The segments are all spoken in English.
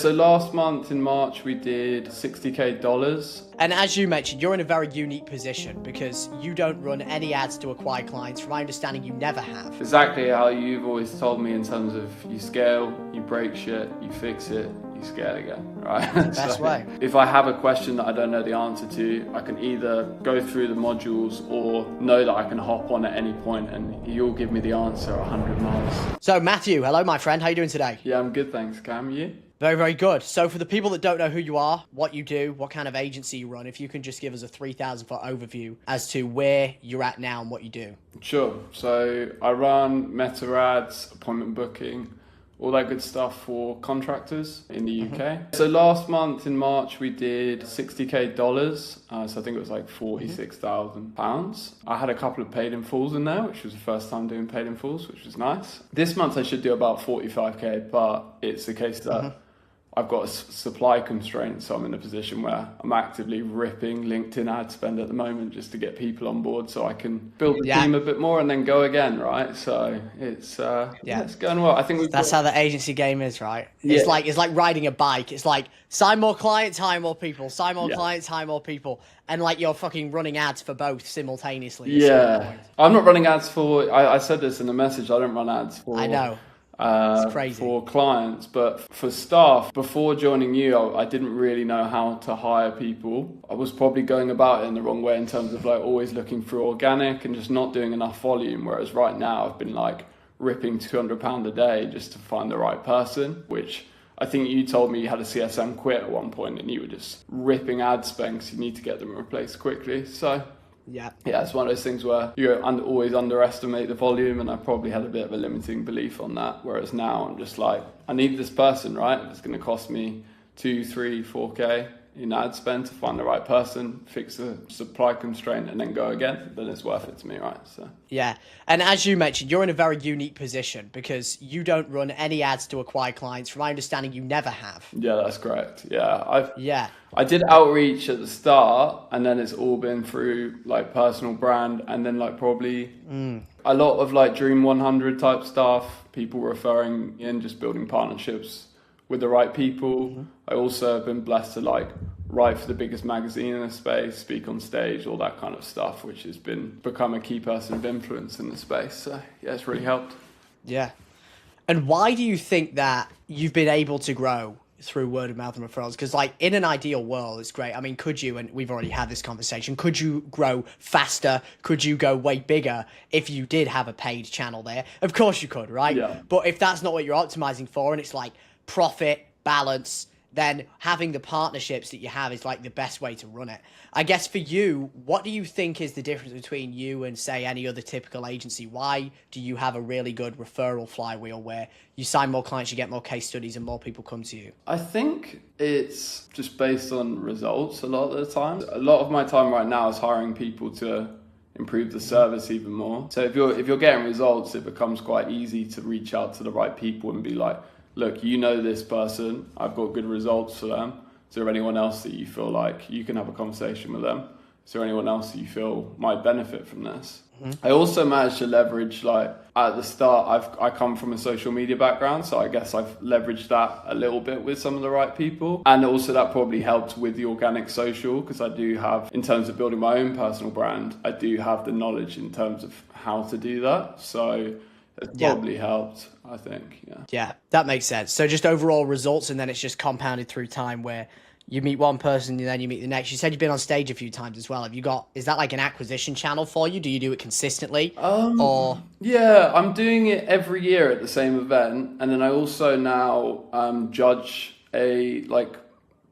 So last month in March we did $60K. And as you mentioned, you're in a very unique position because you don't run any ads to acquire clients. From my understanding, you never have. Exactly how you've always told me in terms of you scale, you break shit, you fix it, you scale again, right? That's the best way. If I have a question that I don't know the answer to, I can either go through the modules or know that I can hop on at any point and you'll give me the answer 100 miles. So Matthew, hello my friend, how are you doing today? Yeah, I'm good, thanks. Cam, you? Very, very good. So for the people that don't know who you are, what you do, what kind of agency you run, if you can just give us a 3,000-foot overview as to where you're at now and what you do. Sure. So I run Meta ads, appointment booking, all that good stuff for contractors in the UK. So last month in March we did $60K. So I think it was like £46,000. I had a couple of paid in fulls in there, which was the first time doing paid in fulls, which was nice. This month I should do about 45K, but it's the case that I've got a supply constraint, so I'm in a position where I'm actively ripping LinkedIn ad spend at the moment just to get people on board so I can build the team a bit more and then go again, right? So it's it's going well. I think that's how the agency game is, right? It's like riding a bike. It's like sign more clients, hire more people, sign more clients, hire more people, and like you're fucking running ads for both simultaneously. Yeah, I'm not running ads for. I said this in the message. I don't run ads for. I know. It's crazy. For clients, but for staff, before joining you, I didn't really know how to hire people. I was probably going about it in the wrong way in terms of like always looking through organic and just not doing enough volume. Whereas right now I've been like ripping £200 a day just to find the right person, which I think you told me you had a CSM quit at one point and you were just ripping ad spend because you need to get them replaced quickly. So yeah, it's one of those things where you always underestimate the volume, and I probably had a bit of a limiting belief on that. Whereas now I'm just like, I need this person, right? If it's going to cost me 2, 3, 4K in ad spend to find the right person, fix the supply constraint, and then go again, then it's worth it to me, right? So yeah, and as you mentioned, you're in a very unique position because you don't run any ads to acquire clients. From my understanding, you never have. Yeah, that's correct. I did outreach at the start, and then it's all been through like personal brand, and then like probably a lot of like Dream 100 type stuff, people referring in, just building partnerships with the right people. I also have been blessed to like write for the biggest magazine in the space, speak on stage, all that kind of stuff, which has become a key person of influence in the space. So yeah, it's really helped. Yeah. And why do you think that you've been able to grow through word of mouth and referrals? Because like in an ideal world, it's great. I mean, could you, and we've already had this conversation, could you grow faster? Could you go way bigger if you did have a paid channel there? Of course you could, right? Yeah. But if that's not what you're optimizing for, and it's like profit, balance, then having the partnerships that you have is like the best way to run it. I guess for you, what do you think is the difference between you and say any other typical agency? Why do you have a really good referral flywheel where you sign more clients, you get more case studies and more people come to you? I think it's just based on results a lot of the time. A lot of my time right now is hiring people to improve the service even more. So if you're getting results, it becomes quite easy to reach out to the right people and be like, look, you know this person, I've got good results for them. Is there anyone else that you feel like you can have a conversation with them? Is there anyone else that you feel might benefit from this? I also managed to leverage, like at the start, I come from a social media background, so I guess I've leveraged that a little bit with some of the right people. And also that probably helped with the organic social, because I do have, in terms of building my own personal brand, I do have the knowledge in terms of how to do that. So it's probably helped, I think. Yeah, that makes sense. So just overall results, and then it's just compounded through time where you meet one person and then you meet the next. You said you've been on stage a few times as well. Is that like an acquisition channel for you? Do you do it consistently? Yeah, I'm doing it every year at the same event. And then I also now judge a like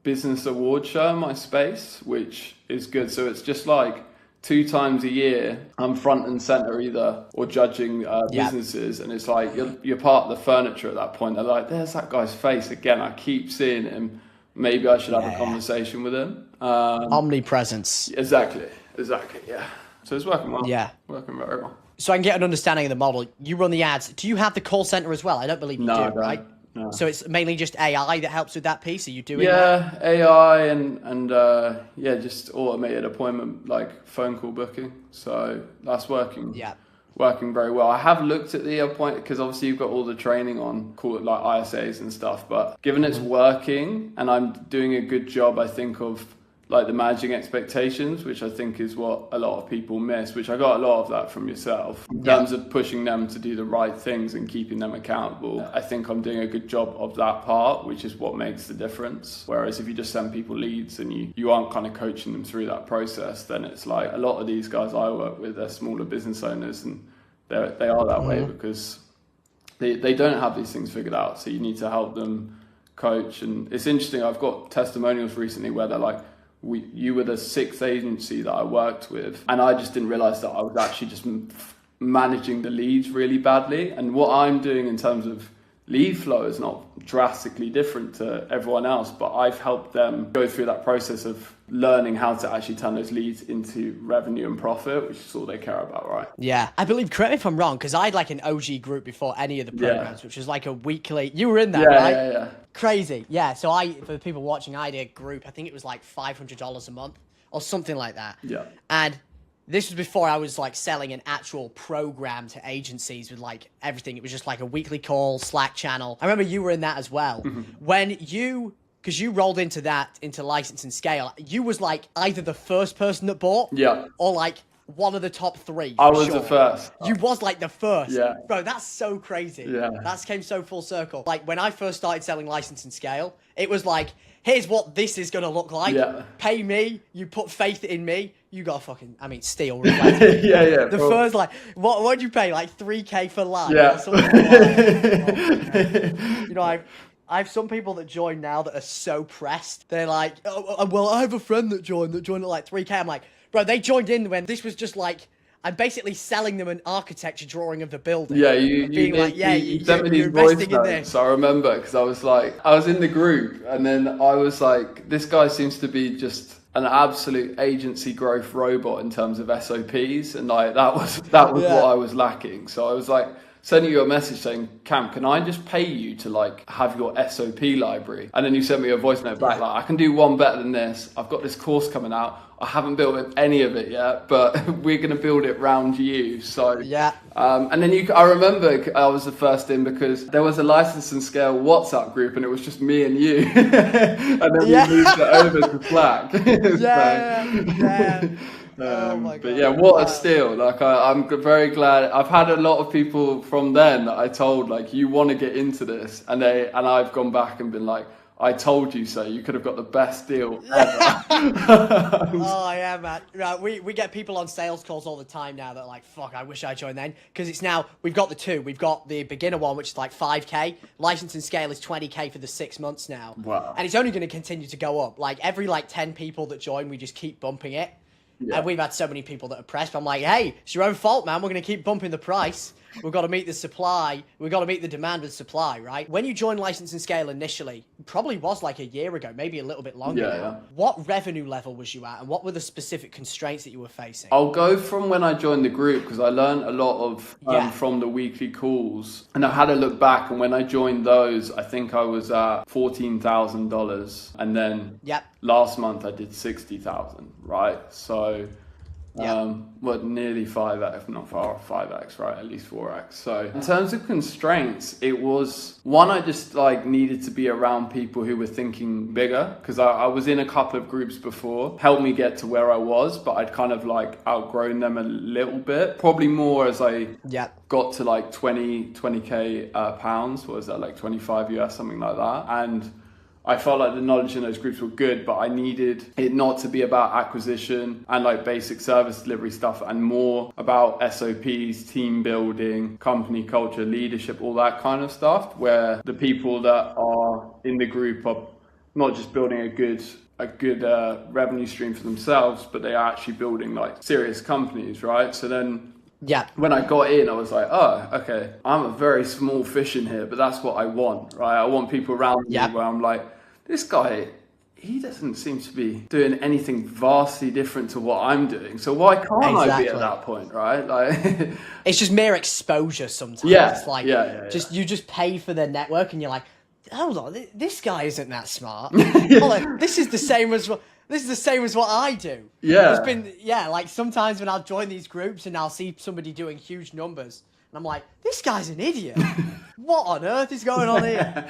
business award show in my space, which is good. So it's just like 2 times a year, I'm front and center either or judging businesses, and it's like you're part of the furniture at that point. They're like, there's that guy's face again. I keep seeing him. Maybe I should have a conversation with him. Omnipresence. Exactly. Yeah. So it's working well. Yeah. Working very well. So I can get an understanding of the model. You run the ads. Do you have the call center as well? I don't believe you do, right? No. So it's mainly just AI that helps with that piece? Are you doing that? Yeah, AI and just automated appointment, like phone call booking. So that's working working very well. I have looked at the appoint because obviously you've got all the training on, call it like ISAs and stuff, but given it's working and I'm doing a good job, I think, of like the managing expectations, which I think is what a lot of people miss, which I got a lot of that from yourself in terms of pushing them to do the right things and keeping them accountable. I think I'm doing a good job of that part, which is what makes the difference. Whereas if you just send people leads and you aren't kind of coaching them through that process, then it's like a lot of these guys I work with, they're smaller business owners, and they are that way because they don't have these things figured out. So you need to help them coach. And it's interesting, I've got testimonials recently where they're like, you were the sixth agency that I worked with, and I just didn't realize that I was actually just managing the leads really badly. And what I'm doing in terms of lead flow is not drastically different to everyone else, but I've helped them go through that process of learning how to actually turn those leads into revenue and profit, which is all they care about, right? Yeah, I believe, correct me if I'm wrong, because I had like an OG group before any of the programs, which was like a weekly, you were in that, right? Yeah. Crazy. Yeah, so for the people watching, I had a group, I think it was like $500 a month or something like that. Yeah. And this was before I was like selling an actual program to agencies with like everything. It was just like a weekly call, Slack channel. I remember you were in that as well. When because you rolled into License and Scale, you was like either the first person that bought or like one of the top three. I was the first. You was like the first. Yeah. Bro, that's so crazy. Yeah. That came so full circle. Like when I first started selling License and Scale, it was like, here's what this is going to look like. Yeah. Pay me. You put faith in me. You got fucking, steal. Reflect. The first, like, what'd you pay? Like $3K for life? Yeah. Or something like that. You know, I have some people that join now that are so pressed. They're like, oh, well, I have a friend that joined at like $3K. I'm like, bro, they joined in when this was just like, I'm basically selling them an architecture drawing of the building. Yeah, you sent me these voice notes. So I remember because I was in the group, and then I was like, this guy seems to be just an absolute agency growth robot in terms of SOPs, and like that was what I was lacking. So I was like sending you a message saying, Cam, can I just pay you to like have your SOP library? And then you sent me a voice note back like, I can do one better than this. I've got this course coming out. I haven't built any of it yet, but we're going to build it round you. So and then I remember I was the first in because there was a License and Scale WhatsApp group, and it was just me and you, and then we moved it over to Slack. Oh my God. But yeah, what a steal. Like I'm very glad. I've had a lot of people from then that I told like, you want to get into this, and I've gone back and been like, I told you so. You could have got the best deal ever. Oh yeah, man. Right, we get people on sales calls all the time now that are like, fuck, I wish I joined then. Because it's now, we've got the two. We've got the beginner one, which is like 5K. License and Scale is 20K for the 6 months now. Wow. And it's only going to continue to go up. Like every like 10 people that join, we just keep bumping it. Yeah. And we've had so many people that are pressed. I'm like, hey, it's your own fault, man. We're going to keep bumping the price. We've got to meet the supply. We've got to meet the demand with supply, right? When you joined License and Scale initially, probably was like a year ago, maybe a little bit longer now. What revenue level was you at, and what were the specific constraints that you were facing? I'll go from when I joined the group, because I learned a lot of from the weekly calls. And I had a look back, and when I joined those, I think I was at $14,000. And then last month I did 60,000, right? So nearly 5x, not far 5x, right? At least 4x. So in terms of constraints, it was one, I just like needed to be around people who were thinking bigger, because I was in a couple of groups before, helped me get to where I was, but I'd kind of like outgrown them a little bit, probably more as I got to like 20k pounds. What was that, like 25 US, something like that? And I felt like the knowledge in those groups were good, but I needed it not to be about acquisition and like basic service delivery stuff, and more about SOPs, team building, company culture, leadership, all that kind of stuff, where the people that are in the group are not just building a good revenue stream for themselves, but they are actually building like serious companies, right? So then when I got in, I was like, oh, okay, I'm a very small fish in here, but that's what I want, right? I want people around me where I'm like, this guy, he doesn't seem to be doing anything vastly different to what I'm doing. So why can't I be at that point, right? Like, it's just mere exposure sometimes. Yeah, it's like, you just pay for their network, and you're like, hold on, this guy isn't that smart. Hold on, this is the same as what I do. Yeah. There's been, like sometimes when I'll join these groups and I'll see somebody doing huge numbers, and I'm like, this guy's an idiot. What on earth is going on here?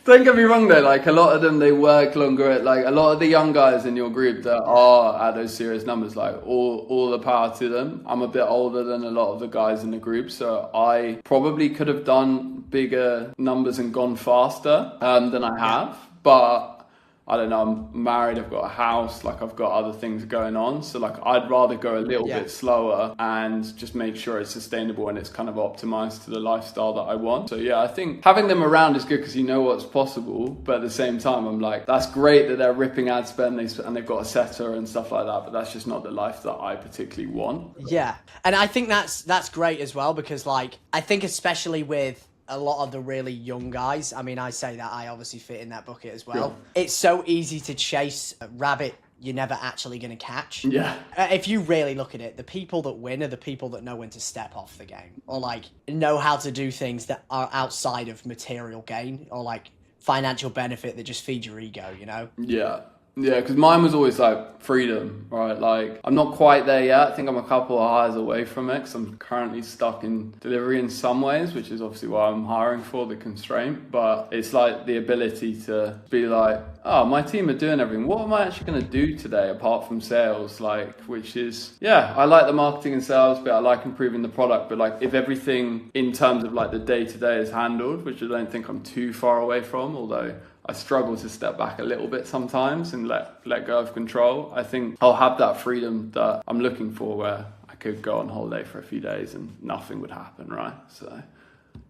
Don't get me wrong though, like a lot of them, they work longer at, like a lot of the young guys in your group that are at those serious numbers, like all the power to them. I'm a bit older than a lot of the guys in the group, so I probably could have done bigger numbers and gone faster than I have, but I don't know, I'm married, I've got a house, like I've got other things going on. So like I'd rather go a little bit slower and just make sure it's sustainable and it's kind of optimized to the lifestyle that I want. So yeah, I think having them around is good because you know what's possible. But at the same time, I'm like, that's great that they're ripping ad spend and they've got a setter and stuff like that. But that's just not the life that I particularly want. Yeah. And I think that's great as well, because like, I think especially with a lot of the really young guys, I mean, I say that I obviously fit in that bucket as well. Yeah. It's so easy to chase a rabbit you're never actually going to catch. Yeah. If you really look at it, the people that win are the people that know when to step off the game, or like know how to do things that are outside of material gain or like financial benefit that just feed your ego, you know? Yeah. Yeah, because mine was always like freedom, right? Like I'm not quite there yet. I think I'm a couple of hires away from it because I'm currently stuck in delivery in some ways, which is obviously why I'm hiring for the constraint. But it's like the ability to be like, oh, my team are doing everything. What am I actually going to do today apart from sales? Like, which is, yeah, I like the marketing and sales bit. I like improving the product. But like if everything in terms of like the day-to-day is handled, which I don't think I'm too far away from, although I struggle to step back a little bit sometimes and let go of control. I think I'll have that freedom that I'm looking for, where I could go on holiday for a few days and nothing would happen, right? So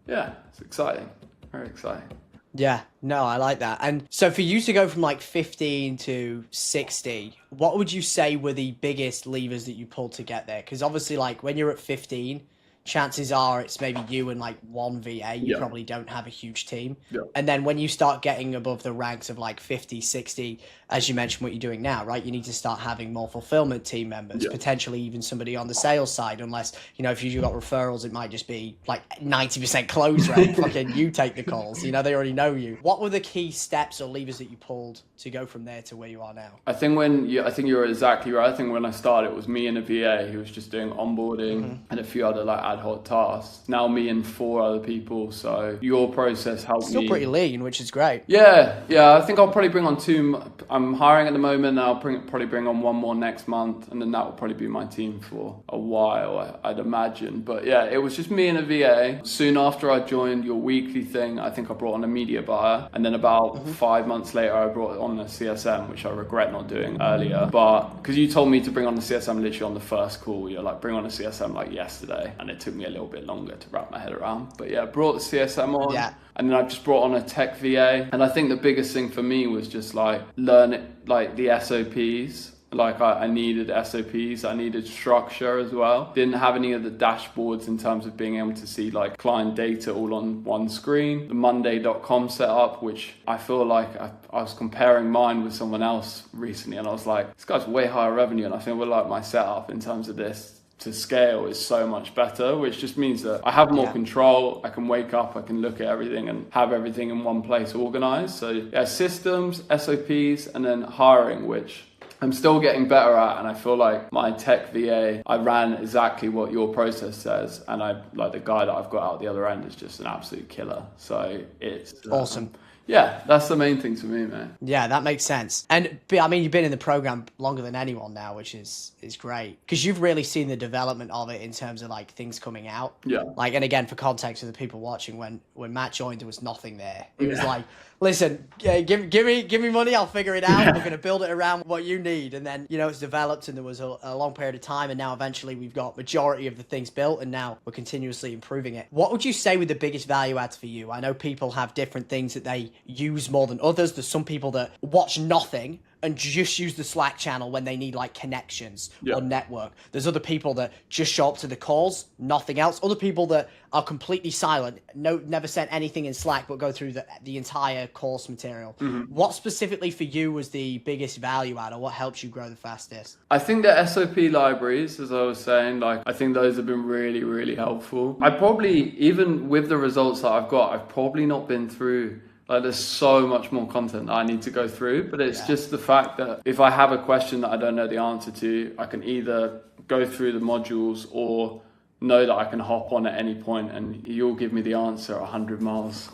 yeah, it's exciting, very exciting. Yeah, no, I like that. And so for you to go from like 15 to 60, what would you say were the biggest levers that you pulled to get there? Because obviously like when you're at 15, chances are it's maybe you and like one VA. You probably don't have a huge team. And then when you start getting above the ranks of like 50, 60, as you mentioned what you're doing now, right? You need to start having more fulfillment team members, potentially even somebody on the sales side, unless, you know, if you've got referrals, it might just be like 90% close rate. Fucking you take the calls, you know, they already know you. What were the key steps or levers that you pulled to go from there to where you are now? I think I think you're exactly right. I think when I started, it was me and a VA who was just doing onboarding and a few other like ad hoc tasks. Now me and 4 other people. So your process helped me. Still pretty lean, which is great. Yeah. I think I'll probably bring on 2. I'm hiring at the moment. I'll probably bring on 1 more next month, and then that will probably be my team for a while, I'd imagine. But yeah, it was just me and a VA. Soon after I joined your weekly thing, I think I brought on a media buyer, and then about 5 months later, I brought on a CSM, which I regret not doing earlier. But because you told me to bring on a CSM literally on the first call, you're like, bring on a CSM like yesterday, and it took me a little bit longer to wrap my head around. But yeah, brought the CSM on. Yeah. And then I've just brought on a tech VA. And I think the biggest thing for me was just like learn it, like the SOPs. Like I needed SOPs, I needed structure as well. Didn't have any of the dashboards in terms of being able to see like client data all on one screen. The Monday.com setup, which I feel like I was comparing mine with someone else recently, and I was like, this guy's way higher revenue, and I feel like my setup in terms of this to scale is so much better, which just means that I have more control. I can wake up, I can look at everything and have everything in one place organized. So yeah, systems, SOPs, and then hiring, which I'm still getting better at. And I feel like my tech VA, I ran exactly what your process says, and I like the guy that I've got out the other end is just an absolute killer. So it's awesome. Yeah, that's the main thing for me, man. Yeah, that makes sense. And I mean, you've been in the program longer than anyone now, which is great, because you've really seen the development of it in terms of like things coming out. Yeah. Like, and again, for context for the people watching, when Matt joined, there was nothing there. It was like, listen, give me money, I'll figure it out. We're going to build it around what you need. And then, you know, it's developed, and there was a long period of time, and now eventually we've got majority of the things built, and now we're continuously improving it. What would you say were the biggest value adds for you? I know people have different things that they use more than others. There's some people that watch nothing and just use the Slack channel when they need like connections Yeah. or network. There's other people that just show up to the calls, nothing else. Other people that are completely silent, never sent anything in Slack, but go through the entire course material. What specifically for you was the biggest value add, or what helps you grow the fastest? I think the SOP libraries, as I was saying, like I think those have been really, really helpful. I probably, even with the results that I've got, I've probably not been through, like there's so much more content that I need to go through, but it's just the fact that if I have a question that I don't know the answer to, I can either go through the modules or know that I can hop on at any point and you'll give me the answer at 100 miles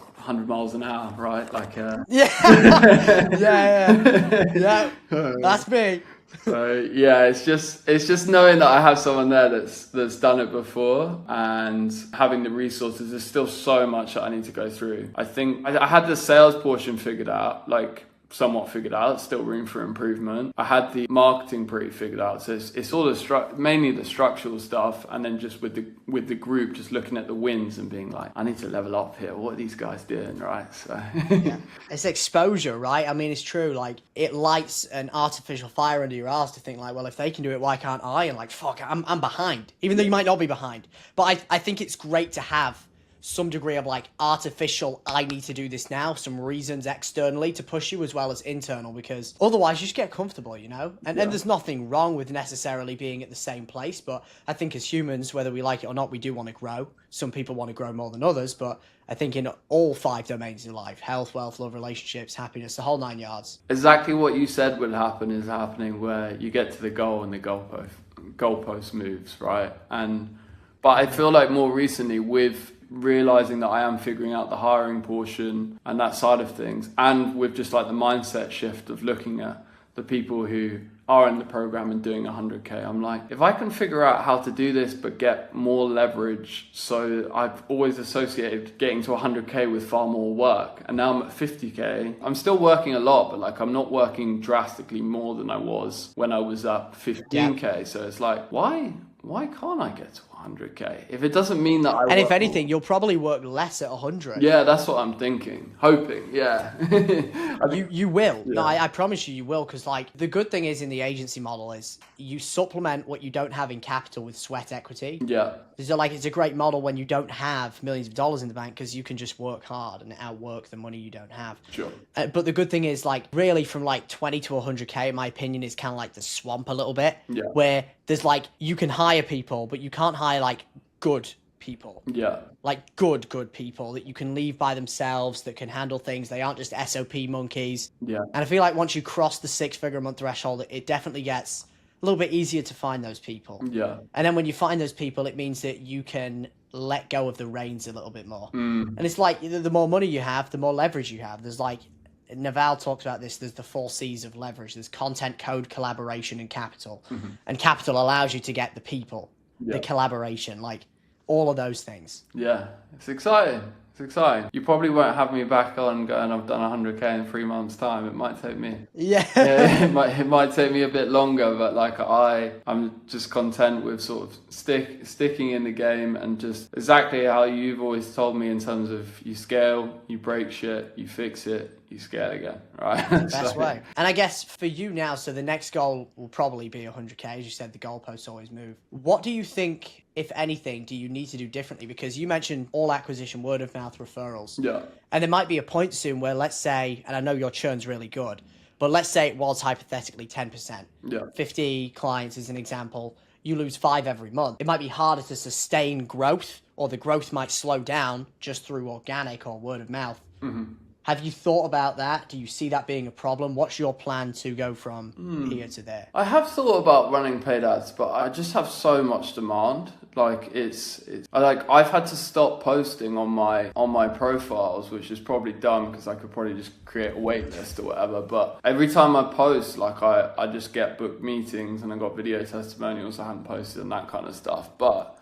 an hour, right? Like yeah, that's me. So yeah, it's just knowing that I have someone there that's done it before, and having the resources. There's still so much that I need to go through. I think I had the sales portion figured out, like somewhat figured out. Still room for improvement. I had the marketing pretty figured out. So it's all mainly the structural stuff, and then just with the group, just looking at the wins and being like, I need to level up here. What are these guys doing, right? So yeah. It's exposure, right? I mean, it's true. Like, it lights an artificial fire under your ass to think like, well, if they can do it, why can't I? And like, fuck, I'm behind, even though you might not be behind. But I think it's great to have some degree of like artificial, I need to do this now, some reasons externally to push you as well as internal, because otherwise you just get comfortable, you know? And there's nothing wrong with necessarily being at the same place, but I think as humans, whether we like it or not, we do want to grow. Some people want to grow more than others, but I think in all 5 domains in life, health, wealth, love, relationships, happiness, the whole 9 yards. Exactly what you said would happen is happening, where you get to the goal and the goalpost moves, right? But I feel like more recently, with realizing that I am figuring out the hiring portion and that side of things, and with just like the mindset shift of looking at the people who are in the program and doing 100k, I'm like, if I can figure out how to do this but get more leverage. So I've always associated getting to 100k with far more work, and now I'm at 50k. I'm still working a lot, but like I'm not working drastically more than I was when I was at 15k. So it's like, why can't I get to 100k? If it doesn't mean that and if anything, you'll probably work less at 100. Yeah, that's what I'm thinking, hoping. Yeah. You will. Yeah. No, I promise you will, because like the good thing is in the agency model is you supplement what you don't have in capital with sweat equity. Yeah. So like it's a great model when you don't have millions of dollars in the bank, because you can just work hard and outwork the money you don't have. Sure. But the good thing is like really from like 20 to 100k, in my opinion, is kind of like the swamp a little bit. Yeah. Where there's like you can hire people, but you can't hire like good people. Yeah. Like good people that you can leave by themselves, that can handle things. They aren't just SOP monkeys. Yeah. And I feel like once you cross the 6-figure a month threshold, it definitely gets a little bit easier to find those people. Yeah. And then when you find those people, it means that you can let go of the reins a little bit more. And it's like the more money you have, the more leverage you have. There's like, Naval talks about this, there's the 4 C's of leverage. There's content, code, collaboration, and capital. And capital allows you to get the people, the collaboration, like all of those things. Yeah, it's exciting. It's exciting. You probably won't have me back on going, I've done 100k in 3 months' time. It might take me. Yeah. It might take me a bit longer, but like I'm just content with sort of sticking in the game, and just exactly how you've always told me in terms of you scale, you break shit, you fix it, you scale again, right? Best way. And I guess for you now, so the next goal will probably be 100k. As you said, the goalposts always move. What do you think, if anything, do you need to do differently? Because you mentioned all acquisition, word of mouth, referrals. Yeah. And there might be a point soon where, let's say, and I know your churn's really good, but let's say it was hypothetically 10%. Yeah. 50 clients as an example. You lose 5 every month. It might be harder to sustain growth, or the growth might slow down just through organic or word of mouth. Have you thought about that? Do you see that being a problem? What's your plan to go from here to there? I have thought about running paid ads, but I just have so much demand. Like I've had to stop posting on my profiles, which is probably dumb because I could probably just create a wait list or whatever. But every time I post, like I just get booked meetings, and I got video testimonials I hadn't posted and that kind of stuff. But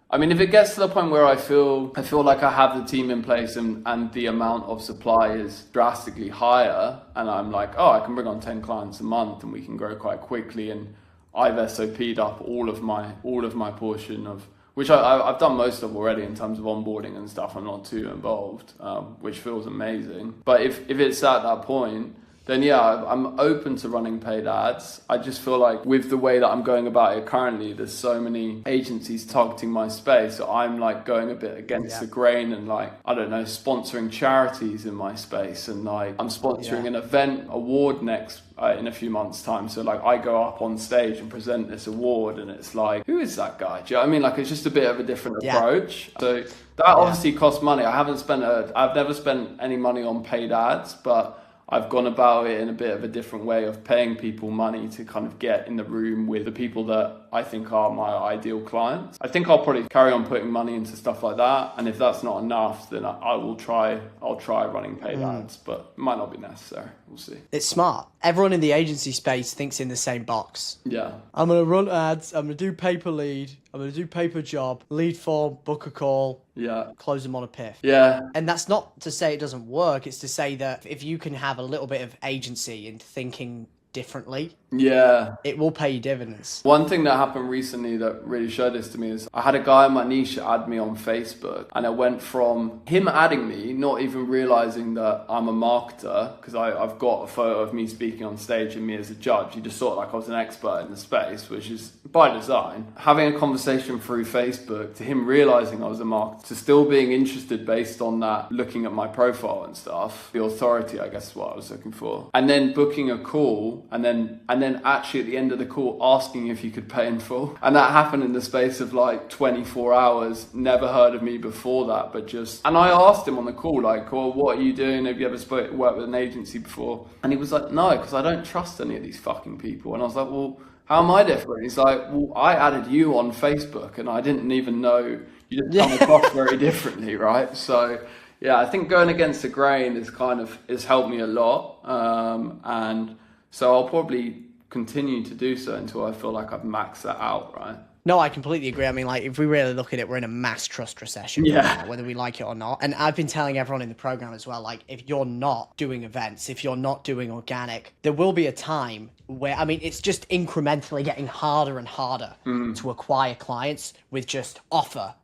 I mean, if it gets to the point where I feel like I have the team in place and the amount of supply is drastically higher, and I'm like, oh, I can bring on 10 clients a month and we can grow quite quickly, and I've SOP'd up all of my portion of, which I've done most of already in terms of onboarding and stuff. I'm not too involved, which feels amazing. But if it's at that point, then yeah, I'm open to running paid ads. I just feel like with the way that I'm going about it currently, there's so many agencies targeting my space. So I'm like going a bit against the grain and like, I don't know, sponsoring charities in my space. And like, I'm sponsoring an event award next in a few months' time. So like, I go up on stage and present this award, and it's like, who is that guy? Do you know what I mean? Like, it's just a bit of a different approach. So that obviously costs money. I've never spent any money on paid ads, but I've gone about it in a bit of a different way of paying people money to kind of get in the room with the people that I think are my ideal clients. I think I'll probably carry on putting money into stuff like that. And if that's not enough, then I'll try running paid ads, but it might not be necessary. We'll see. It's smart. Everyone in the agency space thinks in the same box. Yeah. I'm going to run ads. I'm going to do pay per lead. I'm going to do pay per job, lead form, book a call. Yeah. Close them on a piff. Yeah. And that's not to say it doesn't work. It's to say that if you can have a little bit of agency in thinking differently, it will pay you dividends. One thing that happened recently that really showed this to me is I had a guy in my niche add me on Facebook, and I went from him adding me, not even realizing that I'm a marketer, because I've got a photo of me speaking on stage and me as a judge. He just thought like I was an expert in the space, which is by design. Having a conversation through Facebook, to him realizing I was a marketer, to still being interested based on that, looking at my profile and stuff, the authority, I guess is what I was looking for. And then booking a call, and then actually at the end of the call asking if you could pay in full. And that happened in the space of like 24 hours. Never heard of me before that, but and I asked him on the call, like, well, what are you doing? Have you ever worked with an agency before? And he was like, no, because I don't trust any of these fucking people. And I was like, well, how am I different? He's like, well, I added you on Facebook and I didn't even know you didn't come across very differently, right? So yeah, I think going against the grain has helped me a lot. And so I'll probably continue to do so until I feel like I've maxed that out, right? No, I completely agree. I mean, like, if we really look at it, we're in a mass trust recession right now, whether we like it or not. And I've been telling everyone in the program as well, like, if you're not doing events, if you're not doing organic, there will be a time where, I mean, it's just incrementally getting harder and harder to acquire clients with just offer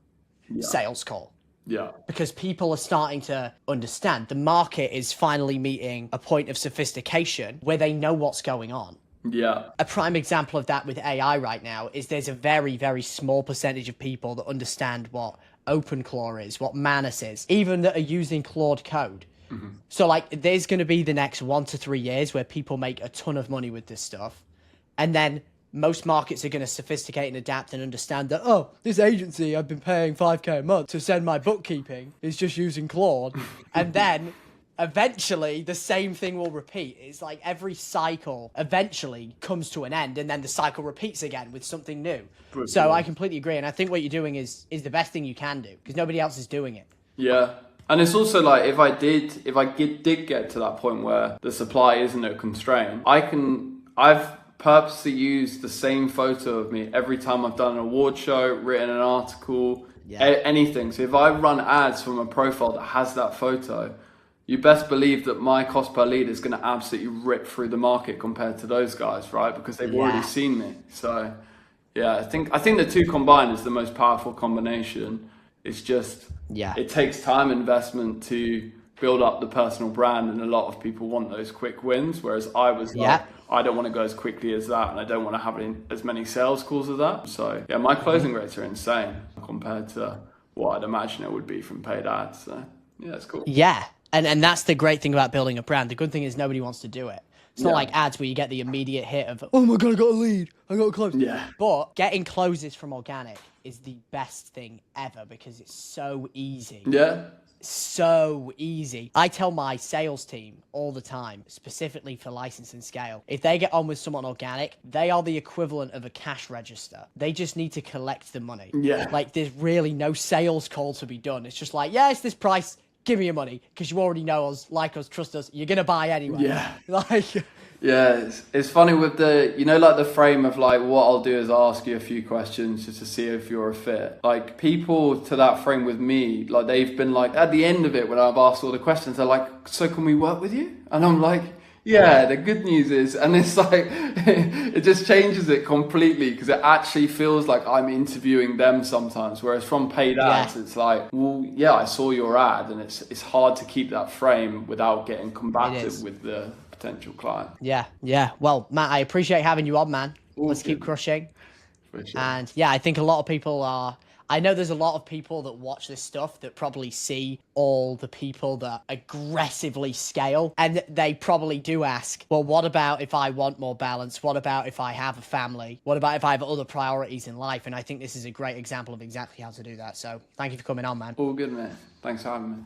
sales call. Yeah. Because people are starting to understand the market is finally meeting a point of sophistication where they know what's going on. Yeah. A prime example of that with AI right now is there's a very, very small percentage of people that understand what OpenClaw is, what Manus is, even that are using Claude Code. So like there's going to be the next 1 to 3 years where people make a ton of money with this stuff. And then most markets are going to sophisticate and adapt and understand that, oh, this agency I've been paying $5,000 a month to send my bookkeeping is just using Claude. And then eventually the same thing will repeat. It's like every cycle eventually comes to an end and then the cycle repeats again with something new. So I completely agree. And I think what you're doing is the best thing you can do because nobody else is doing it. Yeah. And it's also like if I did get to that point where the supply isn't a constraint, I've purposely used the same photo of me every time I've done an award show, written an article, anything. So if I run ads from a profile that has that photo, you best believe that my cost per lead is going to absolutely rip through the market compared to those guys, right? Because they've already seen me. So yeah, I think the two combined is the most powerful combination. It's just, it takes time investment to build up the personal brand, and a lot of people want those quick wins, whereas I was like, I don't want to go as quickly as that, and I don't want to have as many sales calls as that. So yeah, my closing rates are insane compared to what I'd imagine it would be from paid ads. So yeah, it's cool. Yeah, and that's the great thing about building a brand. The good thing is nobody wants to do it. It's not like ads where you get the immediate hit of, oh my God, I got a lead, I got a close. Yeah. But getting closes from organic is the best thing ever because it's so easy. Yeah. So easy. I tell my sales team all the time, specifically for License and Scale, if they get on with someone organic, they are the equivalent of a cash register. They just need to collect the money. Yeah. Like there's really no sales call to be done. It's just like, yeah, it's this price. Give me your money because you already know us, like us, trust us. You're going to buy anyway. Yeah. Like... Yeah, it's funny with the, like the frame of like, what I'll do is ask you a few questions just to see if you're a fit. Like people to that frame with me, like they've been like, at the end of it when I've asked all the questions, they're like, so can we work with you? And I'm like, yeah, the good news is, and it's like, it just changes it completely because it actually feels like I'm interviewing them sometimes. Whereas from paid ads, it's like, well, yeah, I saw your ad, and it's hard to keep that frame without getting combative with the potential client. Yeah. Well, Matt, I appreciate having you on, man. All Let's keep good. crushing. For sure. And yeah, I think a lot of people are. I know there's a lot of people that watch this stuff that probably see all the people that aggressively scale, and they probably do ask, well, what about if I want more balance? What about if I have a family? What about if I have other priorities in life? And I think this is a great example of exactly how to do that. So thank you for coming on, man. All good, mate. Thanks for having me.